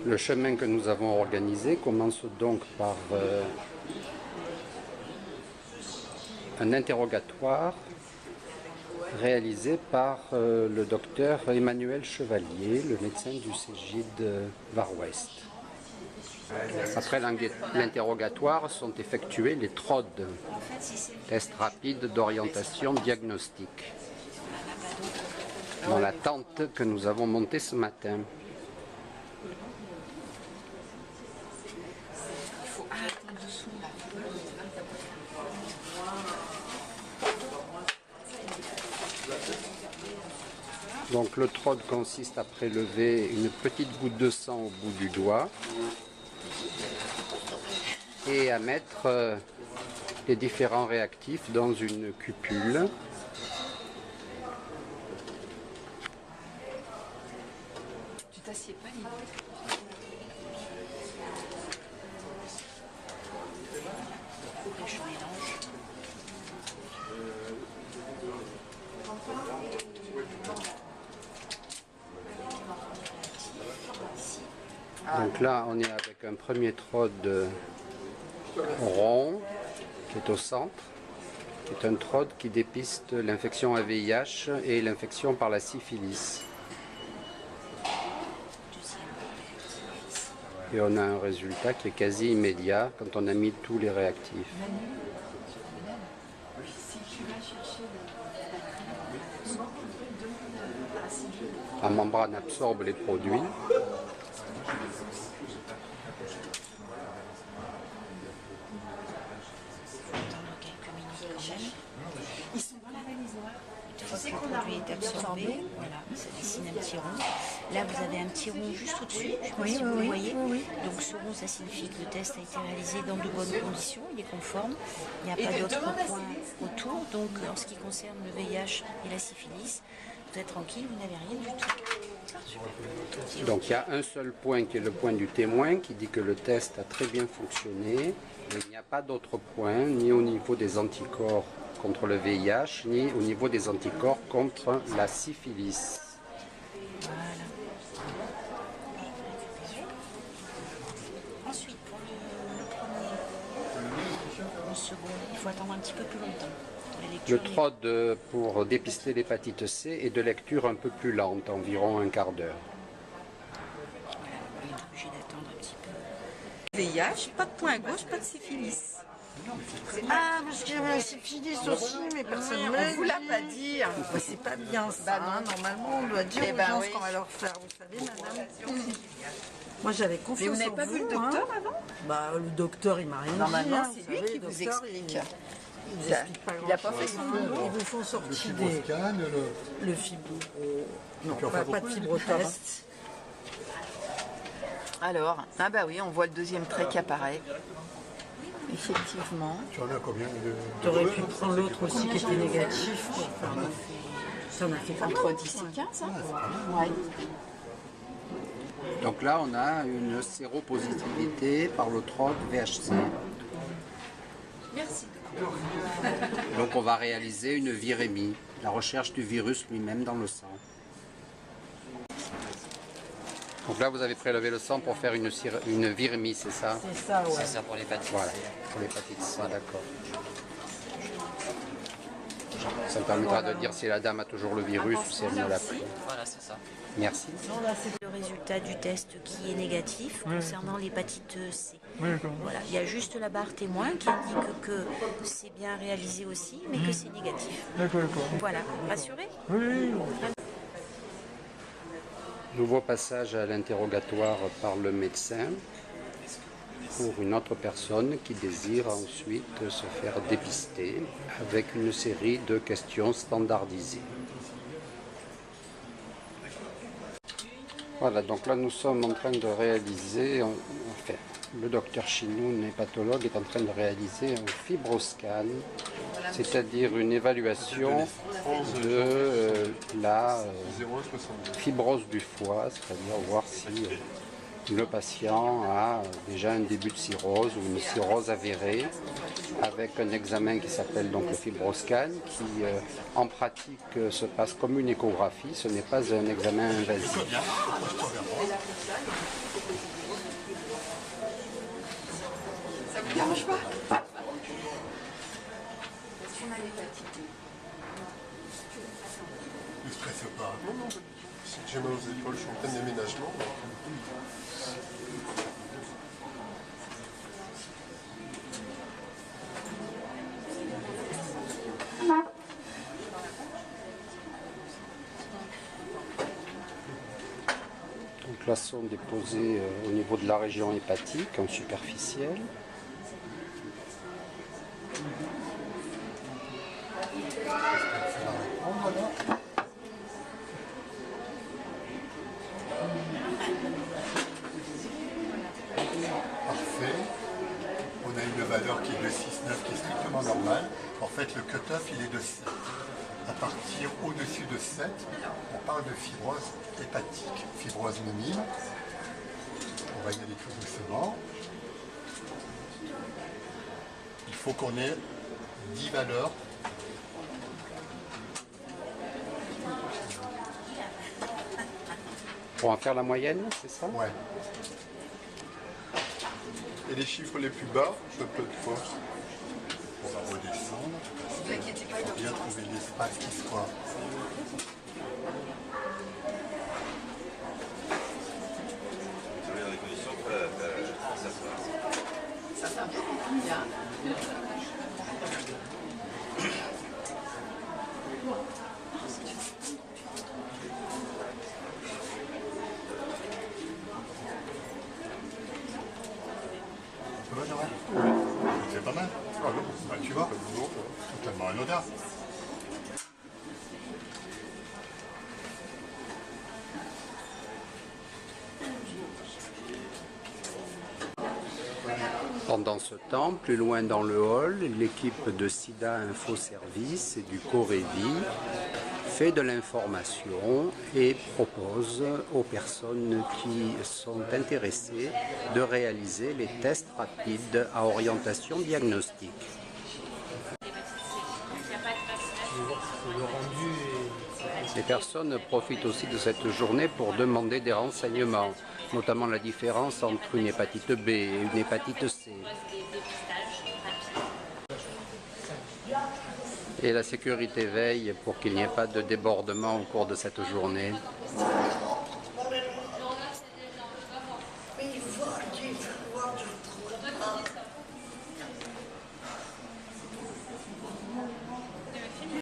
Le chemin que nous avons organisé commence donc par un interrogatoire réalisé par le docteur Emmanuel Chevalier, le médecin du Cégide Var-Ouest. Après l'interrogatoire sont effectués les TROD, tests rapides d'orientation diagnostique, dans la tente que nous avons montée ce matin. Donc le TROD consiste à prélever une petite goutte de sang au bout du doigt et à mettre les différents réactifs dans une cupule. Tu t'assieds pas, Lily. Donc là, on est avec un premier TROD rond qui est au centre, qui est un TROD qui dépiste l'infection à VIH et l'infection par la syphilis. Et on a un résultat qui est quasi immédiat quand on a mis tous les réactifs. La membrane absorbe les produits. Ils sont dans la valise noire. Une fois que le produit est absorbé, voilà, ça dessine un petit rond. Là, vous avez un petit rond juste au-dessus, je ne sais pas si vous le voyez. Donc ce rond, ça signifie que le test a été réalisé dans de bonnes conditions, il est conforme. Il n'y a pas d'autres points autour. Donc en ce qui concerne le VIH et la syphilis, vous êtes tranquille, vous n'avez rien du tout. Donc il y a un seul point qui est le point du témoin qui dit que le test a très bien fonctionné. Mais il n'y a pas d'autre point, ni au niveau des anticorps contre le VIH, ni au niveau des anticorps contre la syphilis. Voilà. Ensuite, pour le premier, le second, il faut attendre un petit peu plus longtemps. Le TROD pour dépister l'hépatite C est de lecture un peu plus lente, environ un quart d'heure. On est obligé d'attendre un petit peu. VIH, pas de point à gauche, pas de syphilis. Ah, parce qu'il y avait la syphilis aussi, mais personne ne On vous l'a pas dit. Mais c'est pas bien ça, hein. Normalement on doit dire aux gens ce qu'on va leur faire, vous savez madame. Moi j'avais confiance Mais vous n'avez en pas vu le vous, hein. docteur avant? Bah le docteur il m'a rien dit. Normalement, hein, c'est vous lui savez, qui le vous docteur, explique. Il explique pas Il n'a pas grand-chose, fait son hein. boulot. Ils vous font sortir Le des... fibroscan, Le fibro... Non, puis on fait pas de beaucoup, fibrotest. Alors, ah bah oui, on voit le deuxième trait qui apparaît. Effectivement. tu en as combien de... Tu aurais pu prendre l'autre aussi qui était négatif. Enfin, ça en a fait pas mal. Entre 10 et 15, hein? Ouais. Donc là, on a une séropositivité par le TROD VHC. Merci. Donc on va réaliser une virémie, la recherche du virus lui-même dans le sang. Donc là, vous avez prélevé le sang pour faire une virémie, c'est ça? C'est ça, ouais. C'est ça pour l'hépatite. Voilà, pour l'hépatite C, d'accord. Ça me permettra de dire si la dame a toujours le virus ou si elle ne l'a plus. Voilà, c'est ça. Merci. Le résultat du test qui est négatif concernant l'hépatite C. Voilà, il y a juste la barre témoin qui indique que c'est bien réalisé aussi, mais que c'est négatif. D'accord. Voilà, rassuré? Oui. Nouveau passage à l'interrogatoire par le médecin pour une autre personne qui désire ensuite se faire dépister avec une série de questions standardisées. Voilà, donc là nous sommes en train de réaliser, enfin, le docteur Chinoun, hépatologue, est en train de réaliser un fibroscan, c'est-à-dire une évaluation de la fibrose du foie, c'est-à-dire voir si le patient a déjà un début de cirrhose ou une cirrhose avérée avec un examen qui s'appelle donc le fibroscan qui en pratique se passe comme une échographie, ce n'est pas un examen invasif. Ça vous dérange pas? Ne stresse pas. Non, non, j'ai mal aux épaules, je suis en plein déménagement. Donc là sont déposés au niveau de la région hépatique en superficielle. Parfait. On a une valeur qui est de 6,9 qui est strictement normale. En fait, le cut-off, il est de 7. À partir au-dessus de 7, on parle de fibrose hépatique, fibrose minime. On va y aller tout doucement. Il faut qu'on ait 10 valeurs. Pour en faire la moyenne, c'est ça? Ouais. Et les chiffres les plus bas, ça peut être quoi? On va redescendre. Ne vous inquiétez pas, Il faut bien trouver l'espace qui soit. ça fait un peu beaucoup, hein. C'est pas mal. Ah non, bah, tu vois, totalement anodin. Pendant ce temps, plus loin dans le hall, l'équipe de SIDA Info Service et du Corévi fait de l'information et propose aux personnes qui sont intéressées de réaliser les tests rapides à orientation diagnostique. Les personnes profitent aussi de cette journée pour demander des renseignements, notamment la différence entre une hépatite B et une hépatite C. Et la sécurité veille pour qu'il n'y ait pas de débordement au cours de cette journée.